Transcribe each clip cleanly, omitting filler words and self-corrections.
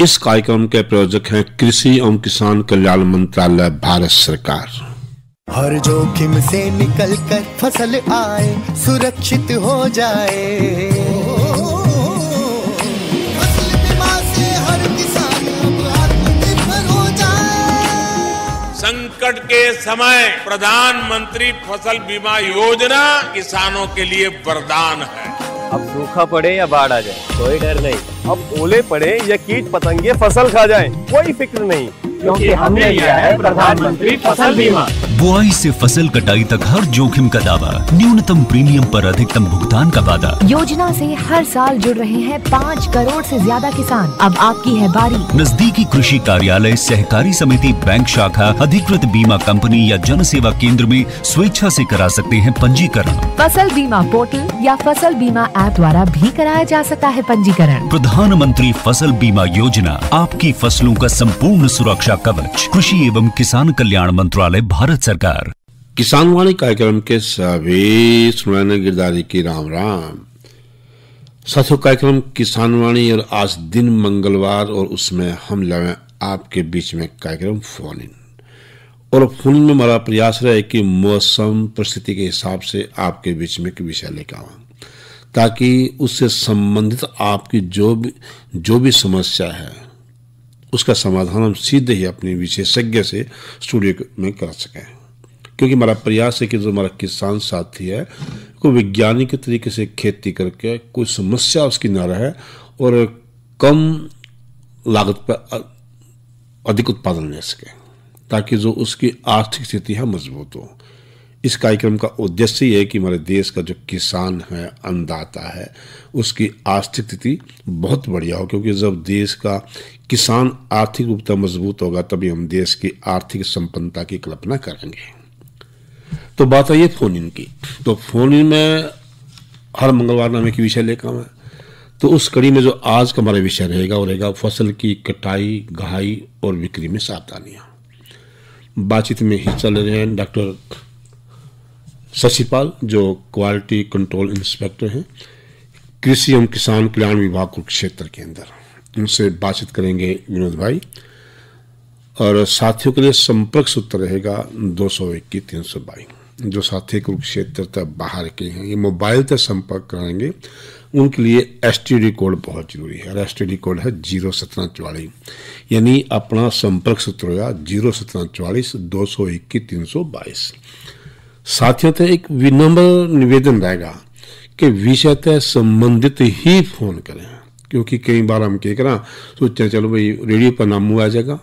इस कार्यक्रम के प्रायोजक हैं कृषि एवं किसान कल्याण मंत्रालय, भारत सरकार। हर जोखिम से निकल कर फसल आए, सुरक्षित हो जाए। फसल बीमा से हर किसान अब आत्मनिर्भर हो जाए। संकट के समय प्रधानमंत्री फसल बीमा योजना किसानों के लिए वरदान है। अब सूखा पड़े या बाढ़ आ जाए कोई डर नहीं, अब ओले पड़े या कीट पतंगे फसल खा जाए कोई फिक्र नहीं, क्योंकि हमने लिया है प्रधानमंत्री फसल बीमा। बुआई से फसल कटाई तक हर जोखिम का दावा, न्यूनतम प्रीमियम पर अधिकतम भुगतान का वादा। योजना से हर साल जुड़ रहे हैं 5 करोड़ से ज्यादा किसान। अब आपकी है बारी। नजदीकी कृषि कार्यालय, सहकारी समिति, बैंक शाखा, अधिकृत बीमा कंपनी या जन सेवा केंद्र में स्वेच्छा से करा सकते हैं पंजीकरण। फसल बीमा पोर्टल या फसल बीमा ऐप द्वारा भी कराया जा सकता है पंजीकरण। प्रधानमंत्री फसल बीमा योजना, आपकी फसलों का संपूर्ण सुरक्षा कवच। कृषि एवं किसान कल्याण मंत्रालय, भारत सरकार। किसानवाणी कार्यक्रम के सभी सुनने गिरदारी की राम राम। साथियों, कार्यक्रम किसानवाणी और आज दिन मंगलवार और उसमें हम लाए आपके बीच में कार्यक्रम फोन इन। और फोन में हमारा प्रयास रहे कि मौसम परिस्थिति के हिसाब से आपके बीच में एक विषय लेकर आवा, ताकि उससे संबंधित आपकी जो भी समस्या है उसका समाधान हम सीधे ही अपने विशेषज्ञ से स्टूडियो में कर सकें। क्योंकि हमारा प्रयास है कि जो हमारा किसान साथी है को वैज्ञानिक तरीके से खेती करके कोई समस्या उसकी न रहे और कम लागत पर अधिक उत्पादन ले सके, ताकि जो उसकी आर्थिक स्थिति है मजबूत हो। इस कार्यक्रम का उद्देश्य ये है कि हमारे देश का जो किसान है, अन्नदाता है, उसकी आर्थिक स्थिति बहुत बढ़िया हो। क्योंकि जब देश का किसान आर्थिक रूप से मजबूत होगा तभी हम देश की आर्थिक संपन्नता की कल्पना करेंगे। तो बात आई है फोन इन की। तो फोन इन में हर मंगलवार नामे की विषय लेकर आए। तो उस कड़ी में जो आज का हमारा विषय रहेगा वो रहेगा फसल की कटाई, गहाई और बिक्री में सावधानियां। बातचीत में हिस्सा ले रहे हैं डॉक्टर शशिपाल, जो क्वालिटी कंट्रोल इंस्पेक्टर हैं कृषि एवं किसान कल्याण विभाग कुरुक्षेत्र के अंदर। उनसे बातचीत करेंगे विनोद भाई। और साथियों के लिए संपर्क सूत्र रहेगा 221-322। जो साथी कुरुक्षेत्र तक बाहर के हैं ये मोबाइल तक संपर्क करेंगे, उनके लिए STD कोड बहुत जरूरी है। और STD कोड है 01744, यानी अपना संपर्क सूत्र होगा 01744 221-322। साथियों से एक विनम्र निवेदन रहेगा कि विषय से संबंधित ही फोन करें, क्योंकि कई बार हम क्या करें सोचते हैं चलो भाई रेडियो पर नाम आ जाएगा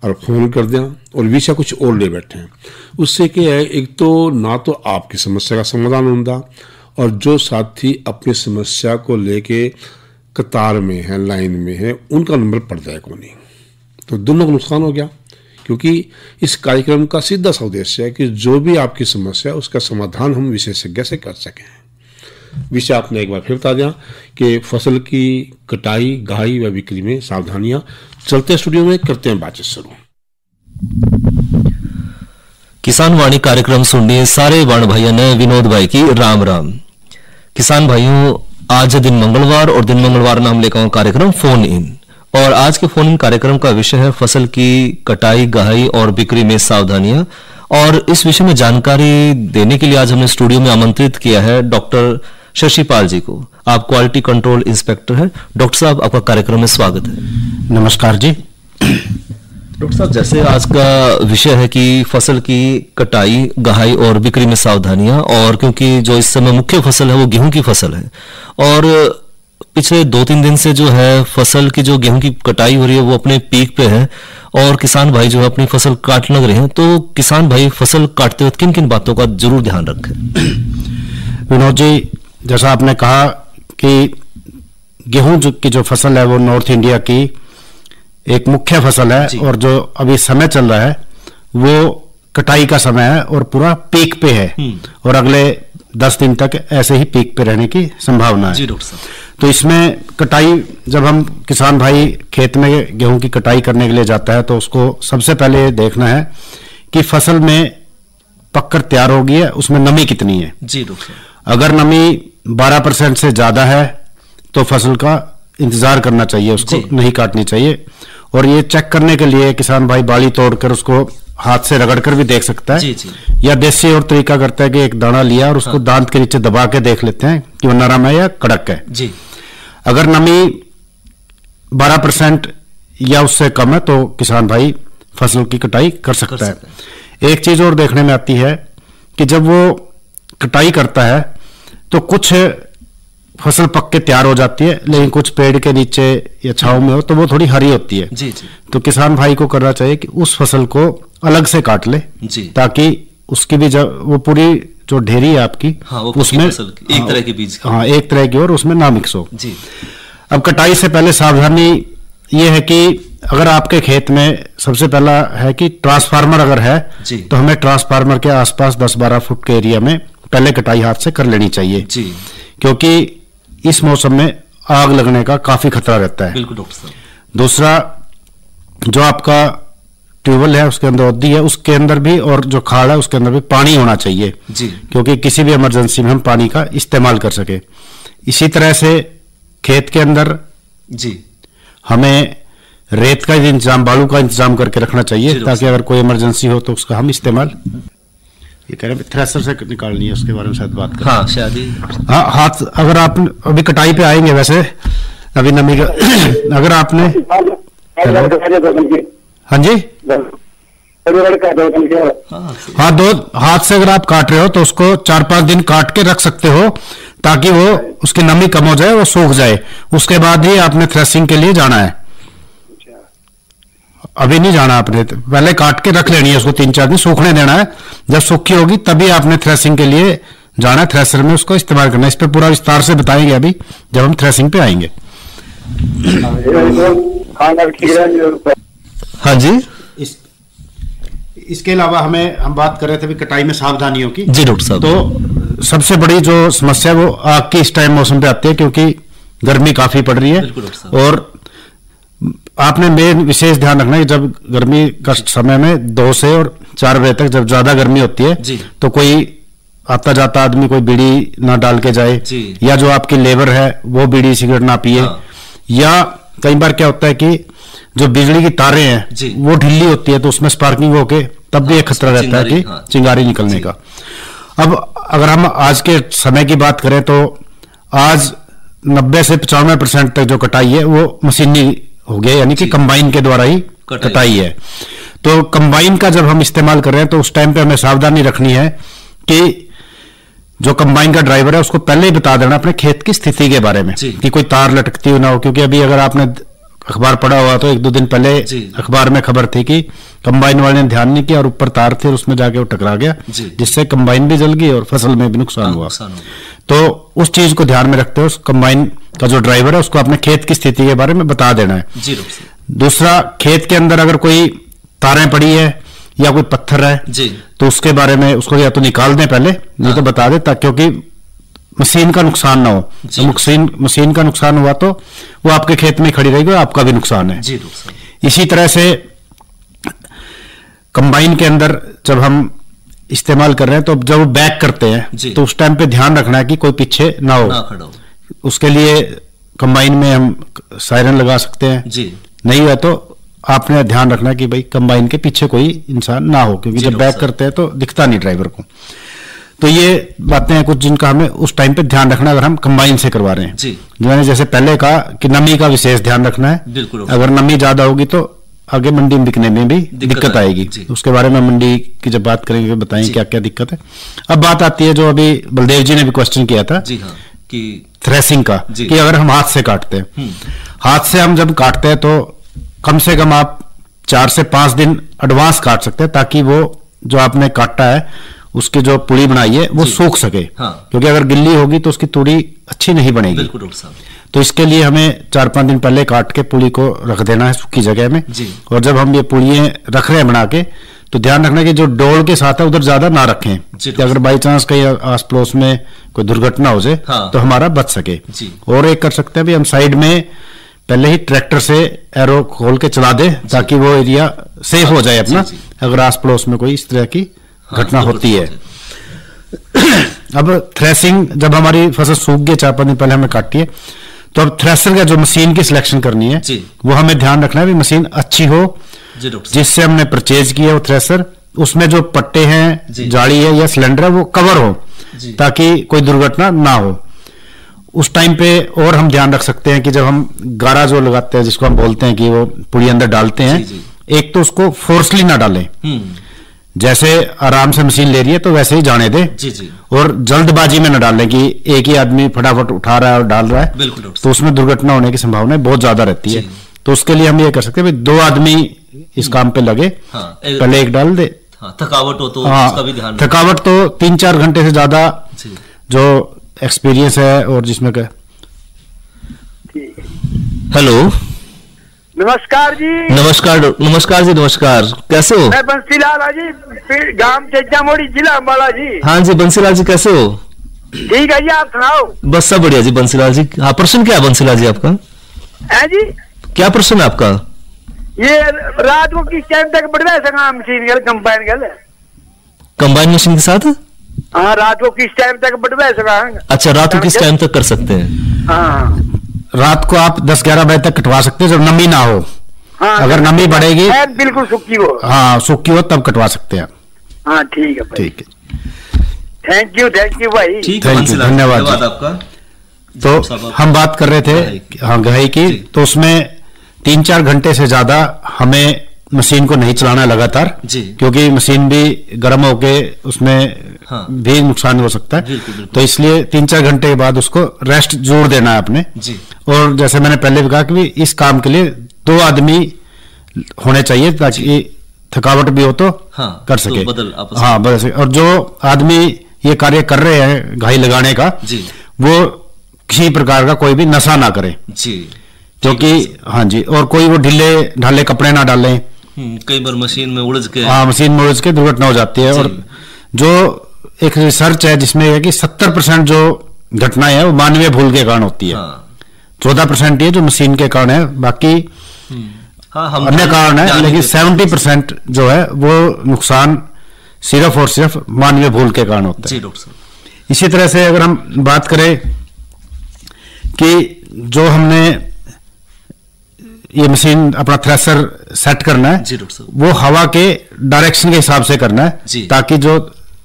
और फोन कर दें और विषय कुछ और ले बैठे हैं। उससे क्या है, एक तो ना तो आपकी समस्या का समाधान होगा और जो साथी अपनी समस्या को लेके कतार में है, लाइन में है, उनका नंबर पड़ जाएगा नहीं, तो दोनों को नुकसान हो गया। क्योंकि इस कार्यक्रम का सीधा सा उद्देश्य है कि जो भी आपकी समस्या है उसका समाधान हम विशेषज्ञ से कर सकें। विषय आपने एक बार फिर बता दिया कि फसल की कटाई, गहाई व बिक्री में सावधानियां। चलते स्टूडियो में करते हैं बातचीत शुरू। किसान वाणी कार्यक्रम सुनिए सारे वाण भाइयों ने विनोद भाई की राम राम। किसान भाइयों, आज दिन मंगलवार और दिन मंगलवार नाम लेकर कार्यक्रम फोन इन। और आज के फोन इन कार्यक्रम का विषय है फसल की कटाई, गहाई और बिक्री में सावधानियां। और इस विषय में जानकारी देने के लिए आज हमने स्टूडियो में आमंत्रित किया है डॉक्टर शशिपाल जी को। आप क्वालिटी कंट्रोल इंस्पेक्टर हैं। डॉक्टर साहब, आपका कार्यक्रम में स्वागत है। नमस्कार जी। डॉक्टर साहब, जैसे आज का विषय है कि फसल की कटाई, गहाई और बिक्री में सावधानियां, और क्योंकि जो इस समय मुख्य फसल है वो गेहूं की फसल है और पिछले 2-3 दिन से जो है फसल की जो गेहूं की कटाई हो रही है वो अपने पीक पे है और किसान भाई जो है अपनी फसल काटने लग रहे हैं। तो किसान भाई फसल काटते वक्त किन किन बातों का जरूर ध्यान रखें? विनोद जी, जैसा आपने कहा कि गेहूं की जो फसल है वो नॉर्थ इंडिया की एक मुख्य फसल है और जो अभी समय चल रहा है वो कटाई का समय है और पूरा पीक पे है और अगले 10 दिन तक ऐसे ही पीक पे रहने की संभावना है। जी डॉक्टर साहब। तो इसमें कटाई, जब हम किसान भाई खेत में गेहूं की कटाई करने के लिए जाता है तो उसको सबसे पहले देखना है कि फसल में पककर तैयार हो गई है, उसमें नमी कितनी है। जी डॉक्टर साहब। अगर नमी 12% से ज्यादा है तो फसल का इंतजार करना चाहिए, उसको नहीं काटनी चाहिए। और ये चेक करने के लिए किसान भाई बाली तोड़कर उसको हाथ से रगड़कर भी देख सकता है। जी जी। या देसी और तरीका करता है कि एक दाना लिया और उसको दांत के नीचे दबा के देख लेते हैं कि वो नरम है या कड़क है। जी। अगर नमी 12% या उससे कम है तो किसान भाई फसल की कटाई कर सकता है। एक चीज और देखने में आती है कि जब वो कटाई करता है तो कुछ फसल पक के तैयार हो जाती है, लेकिन कुछ पेड़ के नीचे या छांव में हो तो वो थोड़ी हरी होती है। जी जी। तो किसान भाई को करना चाहिए कि उस फसल को अलग से काट ले, जी। ताकि उसकी भी जब वो पूरी जो ढेरी है आपकी, हाँ, वो उसमें एक तरह के बीज, हाँ एक तरह की, और उसमें ना मिक्स हो। जी। अब कटाई से पहले सावधानी ये है कि अगर आपके खेत में सबसे पहला है कि ट्रांसफार्मर अगर है तो हमें ट्रांसफार्मर के आसपास 10-12 फुट के एरिया में पहले कटाई हाथ से कर लेनी चाहिए। जी। क्योंकि इस मौसम में आग लगने का काफी खतरा रहता है। बिल्कुल डॉक्टर साहब। दूसरा, जो आपका ट्यूबवेल है उसके अंदर ओदी है, उसके अंदर भी, और जो खाड़ है उसके अंदर भी पानी होना चाहिए। जी। क्योंकि किसी भी इमरजेंसी में हम पानी का इस्तेमाल कर सके। इसी तरह से खेत के अंदर जी हमें रेत का इंतजाम, बालू का इंतजाम करके रखना चाहिए, ताकि अगर कोई इमरजेंसी हो तो उसका हम इस्तेमाल, ये कह रहे हैं थ्रेसर से निकालनी है, उसके बारे में शायद बात करें। हाँ शायद। हाँ, हाथ अगर आप अभी कटाई पे आएंगे, वैसे अभी नमी का अगर आपने, हाँ जी, हाँ, 2 हाथ से अगर आप काट रहे हो तो उसको 4-5 दिन काट के रख सकते हो, ताकि वो उसकी नमी कम हो जाए, वो सूख जाए। उसके बाद ही आपने थ्रेसिंग के लिए जाना है। अभी नहीं जाना आपने, पहले काट के रख लेनी है उसको, 3-4 दिन सूखने देना है। जब सूखी होगी तभी आपने थ्रेसिंग के लिए जाना है, थ्रेसर में उसको इस्तेमाल करना है। इस पर पूरा विस्तार से बताएंगे अभी जब हम थ्रेसिंग पे आएंगे। हाँ जी। इसके अलावा हम बात कर रहे थे कटाई में सावधानियों की। जी डॉक्टर साहब। तो सबसे बड़ी जो समस्या वो आग की इस टाइम मौसम पे आती है, क्योंकि गर्मी काफी पड़ रही है। और आपने मेन विशेष ध्यान रखना है कि जब गर्मी का समय में 2 से और 4 बजे तक जब ज्यादा गर्मी होती है तो कोई आता जाता आदमी कोई बीड़ी ना डाल के जाए, या जो आपकी लेबर है वो बीड़ी सिगरेट ना पिए। या कई बार क्या होता है कि जो बिजली की तारें हैं वो ढीली होती है, तो उसमें स्पार्किंग होके तब भी एक खतरा रहता है कि चिंगारी निकलने का। अब अगर हम आज के समय की बात करें तो आज 90 से 95% तक जो कटाई है वो मशीनी हो गया, यानी कि कंबाइन के द्वारा ही कटाई है। तो कंबाइन का जब हम इस्तेमाल कर रहे हैं तो उस टाइम पे हमें सावधानी रखनी है कि जो कंबाइन का ड्राइवर है उसको पहले ही बता देना अपने खेत की स्थिति के बारे में, कि कोई तार लटकती हुई ना हो। क्योंकि अभी अगर आपने अखबार पढ़ा हुआ तो 1-2 दिन पहले अखबार में खबर थी कि कंबाइन वाले ने ध्यान नहीं किया और ऊपर तार थे और उसमें जाके वो टकरा गया, जिससे कंबाइन भी जल गई और फसल में भी नुकसान हुआ। तो उस चीज को ध्यान में रखते हुए उस कंबाइन का जो ड्राइवर है उसको अपने खेत की स्थिति के बारे में बता देना है। दूसरा, खेत के अंदर अगर कोई तारें पड़ी है या कोई पत्थर है तो उसके बारे में उसको या तो निकाल दें पहले, नहीं तो बता दें, ताकि क्योंकि मशीन का नुकसान ना हो। तो मशीन का नुकसान हुआ तो वो आपके खेत में खड़ी रहेगी और आपका भी नुकसान है। इसी तरह से कंबाइन के अंदर जब हम इस्तेमाल कर रहे हैं तो जब वो बैक करते हैं तो उस टाइम पे ध्यान रखना है कि कोई पीछे ना हो। उसके लिए कंबाइन में हम सायरन लगा सकते हैं, नहीं है तो आपने ध्यान रखना कि भाई कंबाइन के पीछे कोई इंसान ना हो, क्योंकि जब बैक करते हैं तो दिखता नहीं ड्राइवर को। तो ये बातें हैं कुछ जिनका हमें उस टाइम पे ध्यान रखना अगर हम कंबाइन से करवा रहे हैं। जो मैंने जैसे पहले कहा कि नमी का विशेष ध्यान रखना है। अगर नमी ज्यादा होगी तो आगे मंडी में बिकने में भी दिक्कत आएगी। उसके बारे में मंडी की जब बात करेंगे बताएंगे क्या क्या दिक्कत है। अब बात आती है जो अभी बलदेव जी ने भी क्वेश्चन किया था कि थ्रेसिंग का, कि अगर हम हाथ से काटते हैं, हाथ से हम जब काटते हैं तो कम से कम आप 4 से 5 दिन एडवांस काट सकते हैं, ताकि वो जो आपने काटा है उसकी जो पुड़ी बनाई है वो सूख सके। क्योंकि अगर गिल्ली होगी तो उसकी तुड़ी अच्छी नहीं बनेगी। तो इसके लिए हमें 4-5 दिन पहले काट के पुड़ी को रख देना है सूखी जगह में। और जब हम ये पुड़ियां रख रहे हैं बना के तो ध्यान रखना कि जो डोल के साथ है उधर ज्यादा ना रखें, कि अगर बाई चांस कहीं आस पड़ोस में कोई दुर्घटना हो जाए तो हमारा बच सके। और एक कर सकते हैं भी हम साइड में पहले ही ट्रैक्टर से एरो खोल के चला दे, ताकि वो एरिया सेफ हो जाए अपना, अगर आस पड़ोस में कोई इस तरह की घटना होती है। अब थ्रेसिंग जब हमारी फसल सूख गई 4-5 दिन पहले हमें काटी है तो अब थ्रेसर का जो मशीन की सिलेक्शन करनी है जी। वो हमें ध्यान रखना है भी मशीन अच्छी हो, जी डॉक्टर साहब। जिससे हमने परचेज किया वो थ्रेसर, उसमें जो पट्टे हैं, जी। जाली है या सिलेंडर है वो कवर हो, जी। ताकि कोई दुर्घटना ना हो। उस टाइम पे और हम ध्यान रख सकते हैं कि जब हम गारा जो लगाते हैं, जिसको हम बोलते हैं कि वो पुड़ी अंदर डालते हैं, जी, एक तो उसको फोर्सली ना डालें, हम्म, जैसे आराम से मशीन ले रही है तो वैसे ही जाने दे, जी जी और जल्दबाजी में न डालें कि एक ही आदमी फटाफट उठा रहा है और डाल रहा है, बिल्कुल डॉक्टर तो उसमें दुर्घटना होने की संभावना बहुत ज्यादा रहती है। तो उसके लिए हम ये कर सकते हैं भाई 2 आदमी इस काम पे लगे, हाँ, पहले एक डाल दे। हाँ, थकावट हो तो हाँ, उसका भी ध्यान रखें। थकावट तो 3-4 घंटे से ज्यादा जी। जो एक्सपीरियंस है और जिसमें का। हेलो, नमस्कार जी। नमस्कार नमस्कार जी, नमस्कार, कैसे हो? मैं बंसीलाल जी, गांव चेजामोड़ी, जिला अम्बाला जी। हाँ जी बंसीलाल जी, कैसे हो? ठीक है जी, आप सुनाओ। बस सब बढ़िया जी बंसीलाल जी। हाँ, प्रश्न क्या है बंसीलाल जी आपका? है जी, क्या प्रश्न है आपका? ये रात को किस टाइम तक बढ़वा सका मशीन गल कंबाइन गल? कंबाइन मशीन के साथ? हाँ, रात को किस टाइम तक बढ़वा सका? अच्छा, रात को किस टाइम तक कर सकते हैं? हाँ, रात को आप 10-11 बजे तक कटवा सकते हैं जब नमी ना हो। हाँ, अगर नमी बढ़ेगी, बिल्कुल सूखी हो, हाँ सूखी हो, तब कटवा सकते हैं। हाँ ठीक है भाई, ठीक है, थैंक यू भाई। ठीक है Thank you, बंसीलाल जी, धन्यवाद धन्यवाद जी। आपका। तो हम बात कर रहे थे हाँ गहाई की, तो उसमें 3-4 घंटे से ज्यादा हमें मशीन को नहीं चलाना लगातार, जी। क्योंकि मशीन भी गर्म होके उसमें हाँ। भी नुकसान हो सकता है। बिल्कुल, बिल्कुल। तो इसलिए 3-4 घंटे के बाद उसको रेस्ट जोड़ देना है आपने। जी। और जैसे मैंने पहले भी कहा कि इस काम के लिए 2 आदमी होने चाहिए, ताकि थकावट भी हो तो हाँ, कर तो सके। बदल आपस में। हाँ बदल सके। और जो आदमी ये कार्य कर रहे हैं घाई लगाने का, जी। वो किसी प्रकार का कोई भी नशा ना करे, जी, क्योंकि हाँ जी, और कोई वो ढीले ढाले कपड़े ना डालें। कई बार मशीन में उलझ के। हाँ, मशीन में उलझ के दुर्घटना हो जाती है। जी। और जो एक रिसर्च है जिसमें है कि 70% जो घटनाएं हैं वो मानवीय भूल के कारण होती है। हाँ, 14% ये जो मशीन के कारण है, बाकी हाँ, हम अन्य कारण है, ध्यान लेकिन देते हैं। 70% जो है वो नुकसान सिर्फ और सिर्फ मानवीय भूल के कारण होता है। जी डॉक्टर साहब। इसी तरह से अगर हम बात करें कि जो हमने ये मशीन अपना थ्रेसर सेट करना है, जी डॉक्टर साहब। वो हवा के डायरेक्शन के हिसाब से करना है, जी। ताकि जो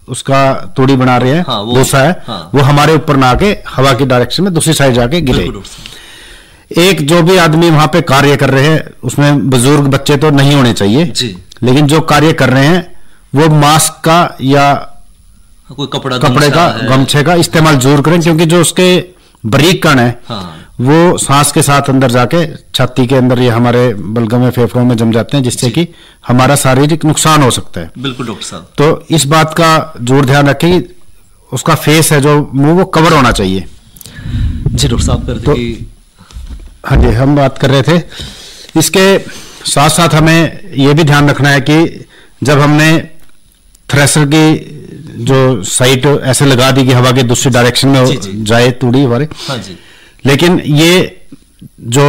उसका तूड़ी बना रहे हैं हाँ, वो- भूसा है, हाँ। वो हमारे ऊपर ना आके हवा की डायरेक्शन में दूसरी साइड जाके गिरे। बिल्कुल डॉक्टर साहब। एक जो भी आदमी वहां पे कार्य कर रहे हैं, उसमें बुजुर्ग बच्चे तो नहीं होने चाहिए, जी। लेकिन जो कार्य कर रहे हैं वो मास्क का या कोई कपड़ा कपड़े का, है। गमछे का इस्तेमाल जरूर करें, क्योंकि जो उसके बारीक कण है हाँ, वो सांस के साथ अंदर जाके छाती के अंदर ये हमारे बलगम में, फेफड़ों में जम जाते हैं, जिससे कि हमारा शारीरिक नुकसान हो सकता है। बिल्कुल डॉक्टर साहब। तो इस बात का जरूर ध्यान रखें कि उसका फेस है जो मुंह, वो कवर होना चाहिए। जी डॉक्टर साहब करते तो- कि हाँ जी, हम बात कर रहे थे। इसके साथ साथ हमें यह भी ध्यान रखना है कि जब हमने थ्रेसर की जो साइट ऐसे लगा दी कि हवा के दूसरी डायरेक्शन में जी, जी। जाए तूड़ी हमारे, हाँ जी, लेकिन ये जो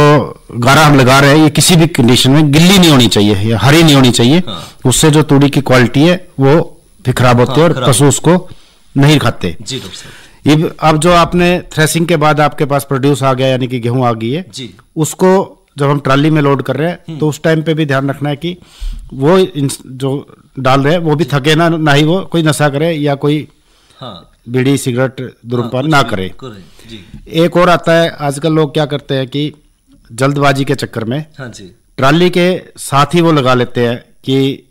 गारा हम लगा रहे हैं ये किसी भी कंडीशन में गिल्ली नहीं होनी चाहिए या हरी नहीं होनी चाहिए। हाँ। उससे जो तूड़ी की क्वालिटी है वो भी खराब होती है, हाँ, और खराब। पशु उसको नहीं खाते। जी डॉक्टर साहब। अब जो आपने थ्रेसिंग के बाद आपके पास प्रोड्यूस आ गया, यानी कि गेहूं आ गई है, जी। उसको जब हम ट्राली में लोड कर रहे हैं तो उस टाइम पे भी ध्यान रखना है कि वो जो डाल रहे हैं वो भी थके ना ही वो कोई नशा करे या कोई हाँ, बीड़ी सिगरेट धूम्रपान हाँ, ना कुछ भी करे। करे। जी। एक और आता है, आजकल लोग क्या करते हैं कि जल्दबाजी के चक्कर में हाँ जी, ट्राली के साथ ही वो लगा लेते हैं कि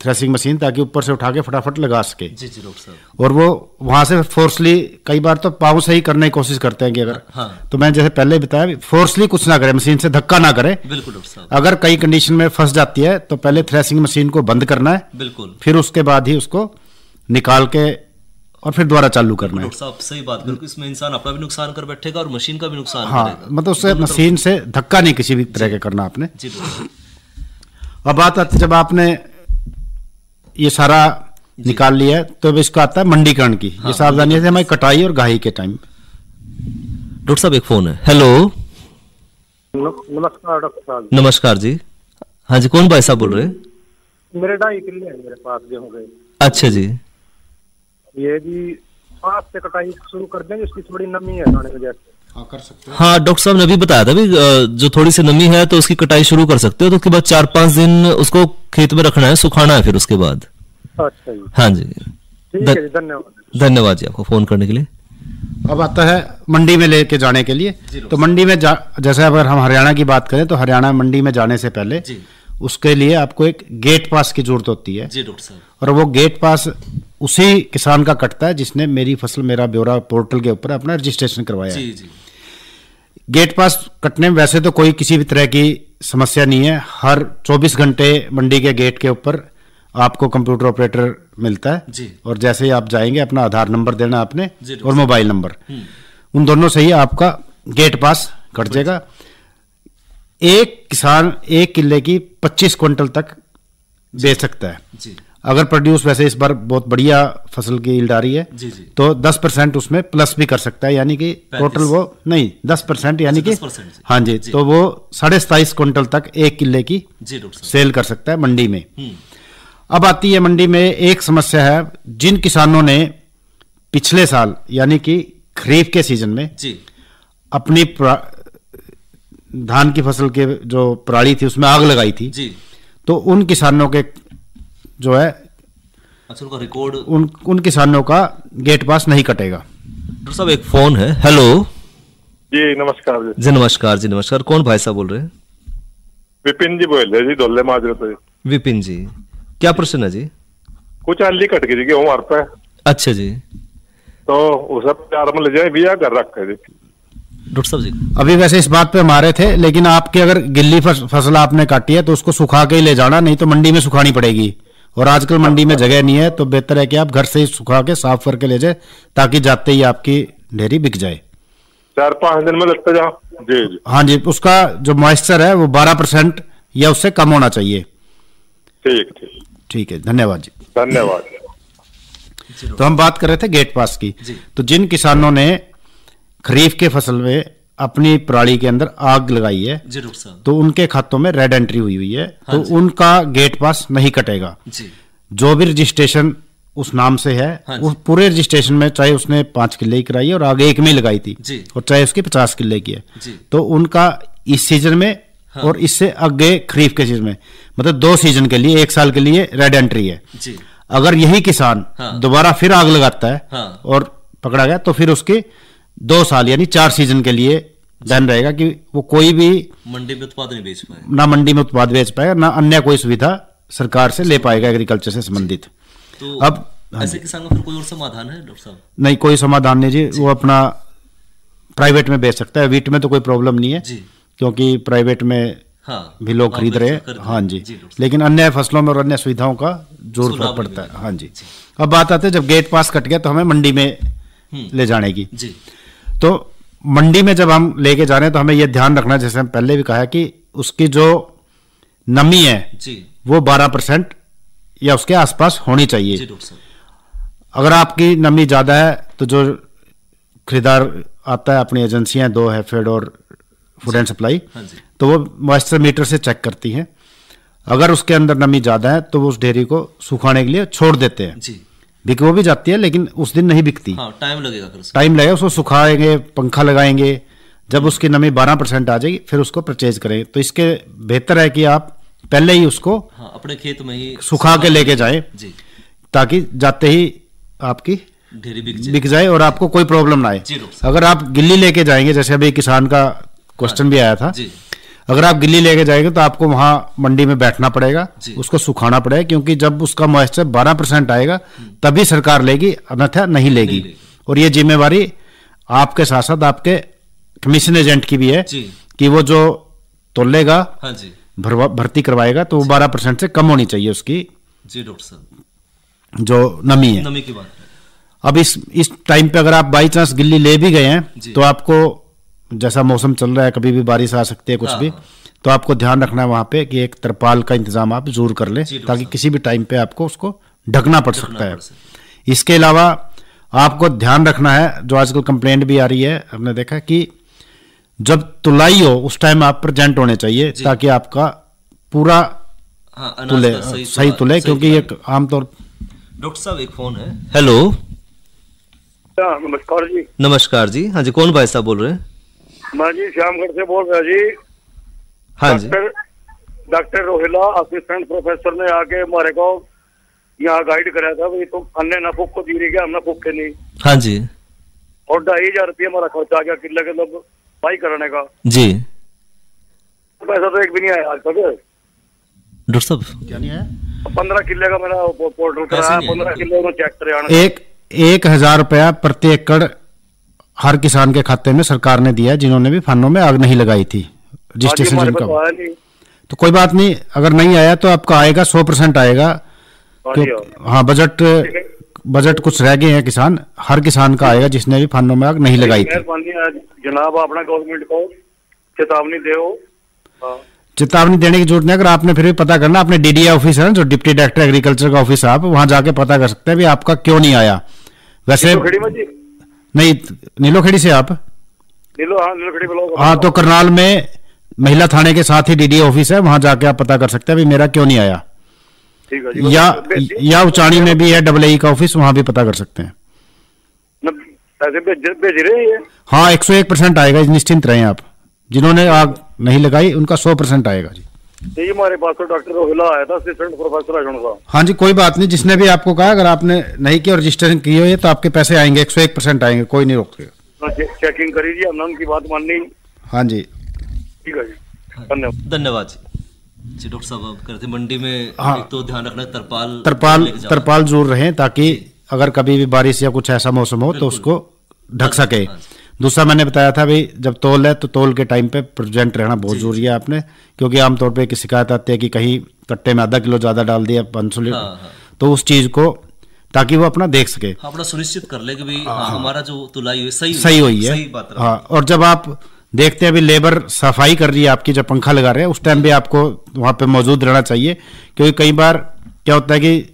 थ्रेसिंग मशीन, ताकि ऊपर से उठा के फटाफट लगा सके। जी जी डॉक्टर साहब। और वो वहां से फोर्सली कई बार तो पाँव से ही करने की कोशिश करते हैं कि अगर हाँ। तो मैं जैसे पहले बताया, फोर्सली कुछ ना करे, मशीन से धक्का ना करे। बिल्कुल डॉक्टर साहब। अगर कई कंडीशन में फंस जाती है तो पहले थ्रेसिंग मशीन को बंद करना है, बिल्कुल फिर उसके बाद ही उसको निकाल के और फिर दोबारा चालू करना है। डॉक्टर साहब सही बात करो, इसमें इंसान अपना भी नुकसान कर बैठेगा और मशीन का भी नुकसान हाँ, करेगा। मतलब उससे मशीन से धक्का नहीं किसी भी तरह का करना आपने। जी डॉक्टर। अब बात आती, जब आपने ये सारा निकाल लिया है तो अब इसको आता है मंडीकरण की। ये सावधानी है हमारी कटाई और गाही के टाइम। डॉक्टर साहब एक फोन है। हेलो, नमस्कार डॉक्टर साहब। नमस्कार जी। हाँ जी, कौन भाई साहब बोल रहे हैं? मेरे 2.5 किले है मेरे पास गेहूं गए। अच्छा जी। ये भी हाथ से कटाई शुरू कर देंगे, इसकी थोड़ी नमी है दाने की वजह से। कर सकते हैं। हाँ, डॉक्टर साहब ने अभी बताया था भी जो थोड़ी सी नमी है तो उसकी कटाई शुरू कर सकते हो, तो उसके बाद 4-5 दिन उसको खेत में रखना है, सुखाना है फिर उसके बाद। अच्छा जी, हाँ जी, ठीक है जी, धन्यवाद। धन्यवाद जी आपको फोन करने के लिए। अब आता है मंडी में लेके जाने के लिए। तो मंडी में जैसे अगर हम हरियाणा की बात करें तो हरियाणा मंडी में जाने से पहले उसके लिए आपको एक गेट पास की जरूरत होती है जी डॉक्टर साहब। और वो गेट पास उसी किसान का कटता है जिसने मेरी फसल मेरा ब्यौरा पोर्टल के ऊपर अपना रजिस्ट्रेशन करवाया है। गेट पास कटने में वैसे तो कोई किसी भी तरह की समस्या नहीं है। हर 24 घंटे मंडी के गेट के ऊपर आपको कंप्यूटर ऑपरेटर मिलता है और जैसे ही आप जाएंगे अपना आधार नंबर देना आपने और मोबाइल नंबर, उन दोनों से ही आपका गेट पास कट जाएगा। एक किसान 1 किले की 25 क्विंटल तक बेच सकता है। अगर प्रोड्यूस वैसे इस बार बहुत बढ़िया फसल की यील्ड आ रही है तो 10% उसमें प्लस भी कर सकता है, यानी कि टोटल वो नहीं 10% यानी कि हाँ जी, तो वो 27.5 क्विंटल तक 1 किले की सेल कर सकता है मंडी में। अब आती है मंडी में एक समस्या है, जिन किसानों ने पिछले साल यानी कि खरीफ के सीजन में अपनी धान की फसल के जो पराली थी उसमें आग लगाई थी तो उन किसानों के जो है उनका रिकॉर्ड उन किसानों का गेट पास नहीं कटेगा। डॉक्टर साहब एक फोन है। हेलो जी नमस्कार जी। नमस्कार जी, नमस्कार। कौन भाई साहब बोल रहे हैं? विपिन जी बोल रहे जी, डोले माजरे से। विपिन जी, क्या प्रश्न है जी? कुछ अल्ली कट गई गेहूं हमारे पे। अच्छा जी, तो उसे प्यार में ले जाए भैया घर रख कर। डॉक्टर साहब जी अभी वैसे इस बात पे हमारे थे, लेकिन आपकी अगर गिल्ली फसल आपने काटी है तो उसको सुखा के ही ले जाना, नहीं तो मंडी में सुखानी पड़ेगी। और आजकल मंडी में जगह नहीं है तो बेहतर है कि आप घर से ही सुखा के साफ करके ले जाए ताकि जाते ही आपकी ढेरी बिक जाए। 4-5 दिन में लगता जा। जी जी हाँ जी, उसका जो मॉइस्चर है वो 12% या उससे कम होना चाहिए। ठीक ठीक ठीक है, धन्यवाद जी। धन्यवाद। तो हम बात कर रहे थे गेट पास की। तो जिन किसानों ने खरीफ के फसल में अपनी पराली के अंदर आग लगाई है तो उनके खातों में रेड एंट्री हुई है तो उनका गेट पास नहीं कटेगा। जो भी रजिस्ट्रेशन उस नाम से है उस पूरे रजिस्ट्रेशन में, चाहे उसने 5 किले की कराई है और आगे 1 में लगाई थी और चाहे उसकी 50 किले की है, तो उनका इस सीजन में और इससे आगे खरीफ के सीजन में मतलब 2 सीजन के लिए 1 साल के लिए रेड एंट्री है। अगर यही किसान दोबारा फिर आग लगाता है और पकड़ा गया तो फिर उसके 2 साल यानी 4 सीजन के लिए बैन रहेगा कि वो कोई भी मंडी में उत्पाद नहीं बेच पाएगा, ना मंडी में उत्पाद बेच पाएगा, ना अन्य कोई सुविधा सरकार से ले पाएगा एग्रीकल्चर से संबंधित। तो अब ऐसे किसान का फिर कोई और समाधान है डॉक्टर साहब? नहीं, कोई समाधान नहीं जी, वो अपना प्राइवेट में बेच सकता है। वीट में तो कोई प्रॉब्लम नहीं है क्योंकि प्राइवेट में भी लोग खरीद रहे हैं। हाँ जी, लेकिन अन्य फसलों में और अन्य सुविधाओं का जोर फर्क पड़ता है। हाँ जी। अब बात आते है जब गेट पास कट गया तो हमें मंडी में ले जाने की। तो मंडी में जब हम लेके जा रहे हैं तो हमें यह ध्यान रखना, जैसे हम पहले भी कहा है, कि उसकी जो नमी है वो 12% या उसके आसपास होनी चाहिए। अगर आपकी नमी ज्यादा है तो जो खरीदार आता है, अपनी एजेंसियां 2 है, फेड और फूड एंड सप्लाई, तो वो मॉइस्चर मीटर से चेक करती हैं। अगर उसके अंदर नमी ज्यादा है तो वो उस डेयरी को सुखाने के लिए छोड़ देते हैं। बिक वो भी जाती है लेकिन उस दिन नहीं बिकती। टाइम लगेगा, टाइम लगेगा, उसको सुखाएंगे, पंखा लगाएंगे, जब उसकी नमी 12% आ जाएगी फिर उसको परचेज करें। तो इसके बेहतर है कि आप पहले ही उसको अपने खेत में ही सुखा के लेके जाएं ताकि जाते ही आपकी ढेरी बिक जाए और आपको कोई प्रॉब्लम ना आए। अगर आप गिल्ली लेके जाएंगे, जैसे अभी किसान का क्वेश्चन भी आया था, अगर आप गिल्ली लेके जाएंगे तो आपको वहां मंडी में बैठना पड़ेगा, उसको सुखाना पड़ेगा, क्योंकि जब उसका मॉइस्चर 12% आएगा तभी सरकार लेगी, अन्यथा नहीं लेगी। और ये जिम्मेवारी आपके साथ साथ आपके कमीशन एजेंट की भी है कि वो जो तोलेगा, भर्ती करवाएगा, तो वो 12% से कम होनी चाहिए उसकी जो नमी है। नमी की बात है। अब इस टाइम पे अगर आप बाई चांस गिल्ली ले भी गए हैं तो आपको, जैसा मौसम चल रहा है, कभी भी बारिश आ सकती है, कुछ भी, तो आपको ध्यान रखना है वहां पे कि एक तरपाल का इंतजाम आप जरूर कर लें ताकि किसी भी टाइम पे आपको उसको ढकना पड़ सकता है। इसके अलावा आपको ध्यान रखना है, जो आजकल कंप्लेंट भी आ रही है, हमने देखा कि जब तुलाई हो उस टाइम आप प्रेजेंट होने चाहिए ताकि आपका पूरा तुले, सही तुले, क्योंकि ये आमतौर। डॉक्टर साहब एक फोन है। हेलो नमस्कार जी। नमस्कार जी। हाँ जी, कौन भाई साहब बोल रहे हैं? मैं जी श्यामगढ़ से बोल रहा जी। हाँ जी। डॉक्टर रोहिला असिस्टेंट प्रोफेसर ने आके हमारे को यहाँ गाइड कराया था, भाई तुम अन्य ना फूक को दी रही क्या, हम ना फूक के नहीं। हाँ जी। और 2,500 रुपया हमारा खर्चा आ गया किले के लोग भाई कराने का जी। पैसा तो एक भी नहीं आया आज तक। डॉक्टर साहब क्या नहीं है? 15 किले का मेरा पोर्टल कराया, 15 किले में चेक करे। 1,000 रुपया प्रति एकड़ हर किसान के खाते में सरकार ने दिया, जिन्होंने भी फंडों में आग नहीं लगाई थी रजिस्ट्रेशन जिनका। तो कोई बात नहीं, अगर नहीं आया तो आपका आएगा, 100% आएगा। हाँ, बजट कुछ रह गए हैं किसान, हर किसान का आएगा जिसने भी फंडों में आग नहीं लगाई थी। जनाब अपना गवर्नमेंट को चेतावनी दो। चेतावनी देने की जरूरत नहीं, अगर आपने फिर भी पता करना, अपने डीडीए ऑफिस है ना, जो डिप्टी डायरेक्टर एग्रीकल्चर का ऑफिस है, आप वहां जाके पता कर सकते हैं भी आपका क्यों नहीं आया। वैसे नहीं, नीलोखेड़ी से आप हाँ, तो करनाल में महिला थाने के साथ ही डीडीए ऑफिस है, वहां जाके आप पता कर सकते हैं भी मेरा क्यों नहीं आया। या उचाणी में भी है AA का ऑफिस, वहां भी पता कर सकते हैं। भेज रहे हैं? हाँ, 101% आएगा, निश्चिंत रहें आप। जिन्होंने आग नहीं लगाई उनका 100% आएगा जी। ये हमारे पास तो डॉक्टर रोहिला आया था, असिस्टेंट प्रोफेसर है उनका। हाँ जी, कोई बात नहीं, जिसने भी आपको कहा, अगर आपने नहीं किया और रजिस्ट्रेशन की हो तो आपके पैसे आएंगे, 101% आएंगे, कोई नहीं रोकेगा। चेकिंग करी जी, हमने उनकी बात माननी। हाँ जी, ठीक है जी, धन्यवाद जी। डॉक्टर साहब आप कहते मंडी में हाँ, एक तो ध्यान रखना, तरपाल जरूर रहे, ताकि अगर कभी भी बारिश या कुछ ऐसा मौसम हो तो उसको ढक सके। दूसरा मैंने बताया था भाई, जब तोल है तो तोल के टाइम पे प्रेजेंट रहना बहुत जरूरी है आपने, क्योंकि आमतौर पे की शिकायत आती है कि कहीं कट्टे में आधा किलो ज्यादा डाल दिया 500 लीटर, तो उस चीज को ताकि वो अपना देख सके, अपना सुनिश्चित कर ले कि भाई हमारा जो तुलाई सही हुई है। हाँ, और जब आप देखते हैं अभी लेबर सफाई कर रही है आपकी, जब पंखा लगा रहे हैं उस टाइम भी आपको वहां पे मौजूद रहना चाहिए, क्योंकि कई बार क्या होता है कि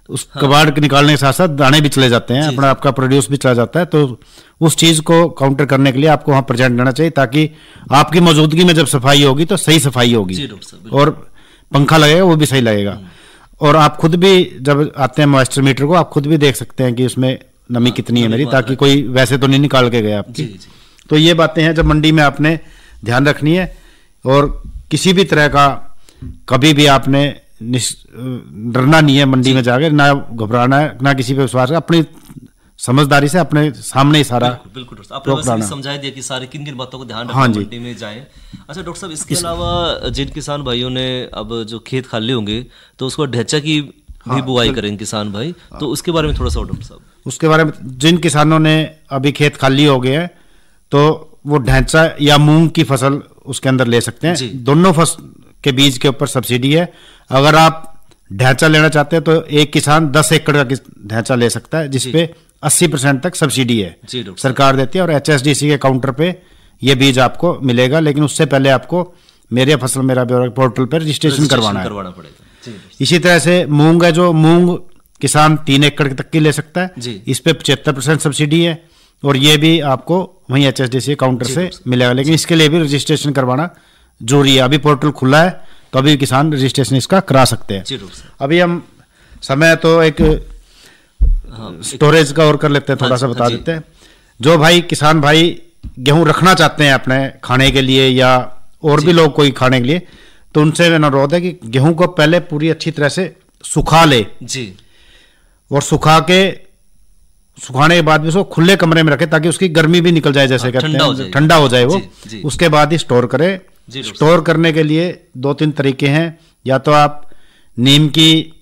उस कबाड़ के निकालने के साथ साथ दाने भी चले जाते हैं, अपना आपका प्रोड्यूस भी चला जाता है, तो उस चीज को काउंटर करने के लिए आपको वहां प्रेजेंट रहना चाहिए, ताकि आपकी मौजूदगी में जब सफाई होगी तो सही सफाई होगी और पंखा लगेगा वो भी सही लगेगा। और आप खुद भी जब आते हैं मॉइस्चर मीटर को, आप खुद भी देख सकते हैं कि उसमें नमी कितनी है मेरी, ताकि कोई वैसे तो नहीं निकाल के गया आपकी। तो ये बातें हैं जब मंडी में आपने ध्यान रखनी है, और किसी भी तरह का कभी भी आपने डरना नहीं है मंडी में जाकर, ना घबराना है, ना किसी पे विश्वास है, अपनी समझदारी से अपने सामने ही सारा बिल्कुल आपने समझा दिया कि सारी किन किन बातों को ध्यान रखना मंडी में जाए। अच्छा डॉक्टर साहब, इसके अलावा जिन किसान भाइयों ने अब जो खेत खाली होंगे तो उसको ढैंचा की भी बुआई करेंगे किसान भाई, तो उसके बारे में थोड़ा सा डॉक्टर साहब। उसके बारे में, जिन किसानों ने अभी खेत खाली हो गए हैं तो वो ढैंचा या मूंग की फसल उसके अंदर ले सकते हैं। दोनों फसल के बीज के ऊपर सब्सिडी है। अगर आप ढैंचा लेना चाहते हैं तो एक किसान 10 एकड़ का ढैंचा ले सकता है, जिसपे 80% तक सब्सिडी है, सरकार देती है, और HSDC के काउंटर पे ये बीज आपको मिलेगा। लेकिन उससे पहले आपको मेरे फसल मेरा ब्यौरा पोर्टल पर रजिस्ट्रेशन करवाना पड़ेगा। इसी तरह से मूंग है, जो मूंग किसान 3 एकड़ तक की ले सकता है, इस पे 75% सब्सिडी है, और ये भी आपको वहीं HSDC काउंटर से मिलेगा। लेकिन इसके लिए भी रजिस्ट्रेशन करवाना जरूरी है। अभी पोर्टल खुला है तो अभी किसान रजिस्ट्रेशन इसका करा सकते हैं। अभी हम समय तो एक स्टोरेज का और कर लेते हैं, थोड़ा सा बता देते हैं। जो भाई किसान भाई गेहूं रखना चाहते हैं अपने खाने के लिए, या और भी लोग कोई खाने के लिए, तो उनसे अनुरोध है कि गेहूं को पहले पूरी अच्छी तरह से सुखा ले जी, और सुखाने के बाद भी उसको खुले कमरे में रखे, ताकि उसकी गर्मी भी निकल जाए, जैसे कहते हैं ठंडा हो जाए वो। उसके बाद ही स्टोर करे। स्टोर करने के लिए 2-3 तरीके हैं। या तो आप नीम की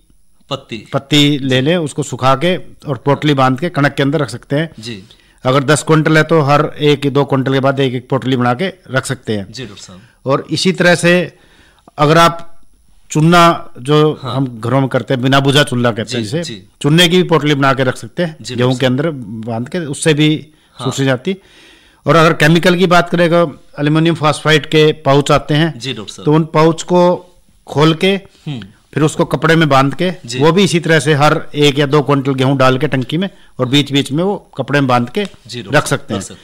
पत्ती ले लें, उसको सुखा के और पोटली बांध के कणक के अंदर रख सकते हैं जी। अगर 10 क्विंटल है तो हर 1-2 क्विंटल के बाद एक पोटली बना के रख सकते हैं जी डॉक्टर साहब। और इसी तरह से अगर आप चुन्ना, जो हम घरों में करते हैं, बिना बुझा चुल्ला कहते हैं जिसे, चुन्ने की भी पोटली बना के रख सकते हैं गेहूं के अंदर बांध के, उससे भी सूख जाती। और अगर केमिकल की बात करें तो एल्युमिनियम फॉस्फाइड के पाउच आते हैं जी डॉक्टर साहब, तो उन पाउच को खोल के फिर उसको कपड़े में बांध के, वो भी इसी तरह से हर 1 या 2 क्विंटल गेहूं डाल के टंकी में, और बीच बीच में वो कपड़े में बांध के रख सकते हैं।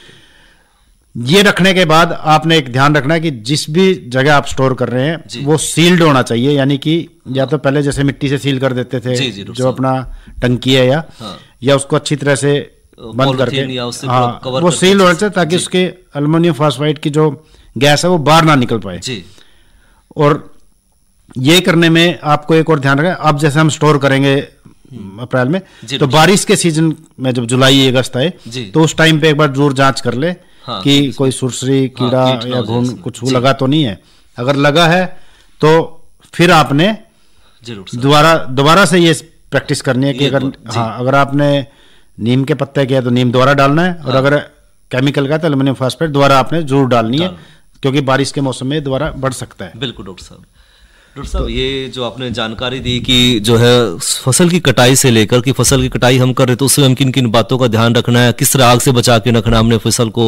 ये रखने के बाद आपने एक ध्यान रखना है कि जिस भी जगह आप स्टोर कर रहे हैं वो सील्ड होना चाहिए, यानी कि या तो पहले जैसे मिट्टी से सील कर देते थे जो अपना टंकी है, या उसको अच्छी तरह से बंद करके, या उससे हाँ कवर वो सील होना चाहिए ताकि उसके एल्युमिनियम फॉस्फाइड की जो गैस है वो बाहर ना निकल पाए जी। और ये करने में आपको एक और ध्यान रखें, अब जैसे हम स्टोर करेंगे अप्रैल में, तो बारिश के सीजन में जब जुलाई अगस्त आए तो उस टाइम पे एक बार जरूर जांच कर ले कि कोई सुरसरी कीड़ा या घुन कुछ लगा तो नहीं है। अगर लगा है तो फिर आपने दोबारा से ये प्रैक्टिस करनी है कि अगर आपने नीम के पत्ते किया तो नीम दोबारा डालना है, और अगर केमिकल का तो एल्युमिनियम फॉस्फेट दोबारा आपने जरूर डालनी है, क्योंकि बारिश के मौसम में दोबारा बढ़ सकता है। बिल्कुल डॉक्टर साहब। डॉक्टर साहब ये जो आपने जानकारी दी कि जो है फसल की कटाई से लेकर कि फसल की कटाई हम कर रहे तो उसमें हम किन किन बातों का ध्यान रखना है, किस तरह आग से बचा के रखना हमने फसल को,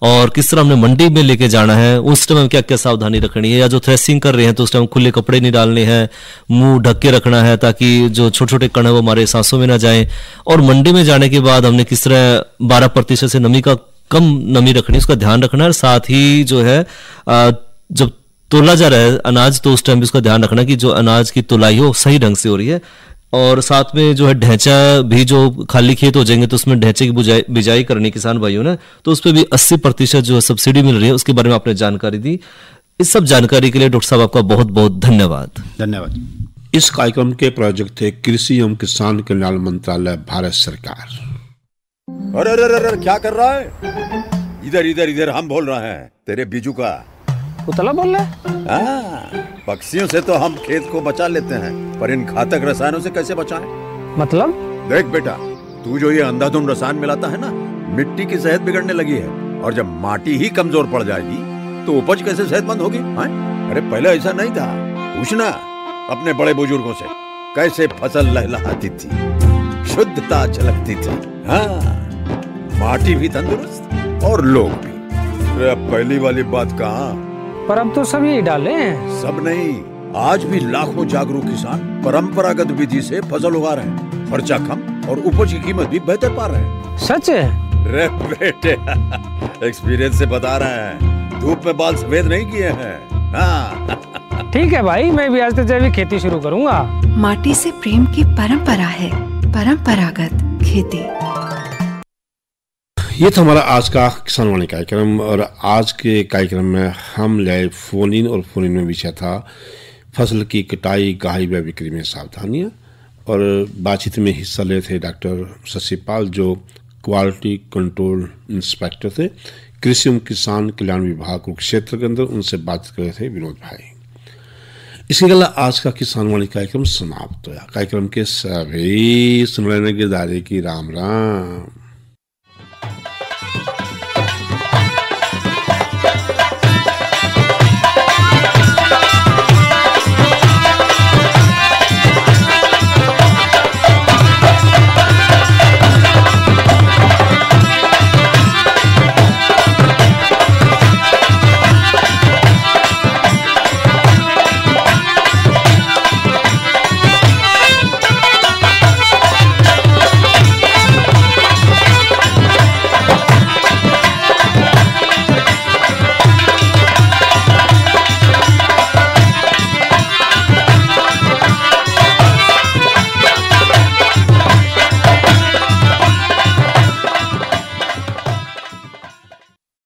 और किस तरह हमने मंडी में लेके जाना है, उस टाइम क्या क्या सावधानी रखनी है, या जो थ्रेसिंग कर रहे हैं तो उस टाइम खुले कपड़े नहीं डालने हैं, मुंह ढक के रखना है ताकि जो छोटे छोटे कण है वो हमारे सांसों में ना जाए, और मंडी में जाने के बाद हमने किस तरह 12% से नमी का कम नमी रखनी है उसका ध्यान रखना है। साथ ही जो है जब तोला जा रहा है अनाज तो उस टाइम भी उसका ध्यान रखना कि जो अनाज की तुलाई हो सही ढंग से हो रही है, और साथ में जो है ढैंचा भी जो खाली खेत हो जाएंगे तो उसमें ढैंचे की बिजाई करनी किसान भाइयों ने, तो उस पर भी 80% जो सब्सिडी मिल रही है उसके बारे में आपने जानकारी दी। इस सब जानकारी के लिए डॉक्टर साहब आपका बहुत बहुत धन्यवाद। धन्यवाद। इस कार्यक्रम के प्रायोजक थे कृषि एवं किसान कल्याण मंत्रालय, भारत सरकार। अरे अरे अरे क्या कर रहा है? इधर इधर इधर हम बोल रहे हैं तेरे बीजू का। पुतला बोल रहा है? पक्षियों से तो हम खेत को बचा लेते हैं, पर इन घातक रसायनों से कैसे बचाएं? मतलब? देख बेटा, तू जो ये अंधाधुंध रसायन मिलाता है ना, मिट्टी की सेहत बिगड़ने लगी है, और जब माटी ही कमजोर पड़ जाएगी तो उपज कैसे सेहतमंद होगी? अरे पहले ऐसा नहीं था, पूछना अपने बड़े बुजुर्गों से, कैसे फसल लहलहाती थी, शुद्धता झलकती थी। हाँ, माटी भी तंदुरुस्त और लोग भी। अरे पहली वाली बात कहाँ, पर अब तो सब यही डाले हैं। सब नहीं, आज भी लाखों जागरूक किसान परंपरागत विधि से फसल उगा रहे हैं, खर्चा कम और उपज की कीमत भी बेहतर पा रहे हैं। सच है? रे बेटे एक्सपीरियंस से बता रहे हैं, धूप में बाल सफेद नहीं किए हैं। हाँ। ठीक है भाई, मैं भी आज से जैविक खेती शुरू करूंगा। माटी से प्रेम की परंपरा है, परंपरागत खेती। ये था हमारा आज का किसानवाणी कार्यक्रम, और आज के कार्यक्रम में हम लाए फोन इन, और फोन इन में विषय था फसल की कटाई, गाही व बिक्री में सावधानियां। और बातचीत में हिस्सा ले थे डॉक्टर शशिपाल जो क्वालिटी कंट्रोल इंस्पेक्टर थे कृषि एवं किसान कल्याण विभाग कुरुक्षेत्र के अंदर, उनसे बात कर रहे थे विनोद भाई। इसके अलावा आज का किसानवाणी कार्यक्रम समाप्त हुआ। कार्यक्रम के सभी सुनने गिरदारी की राम राम।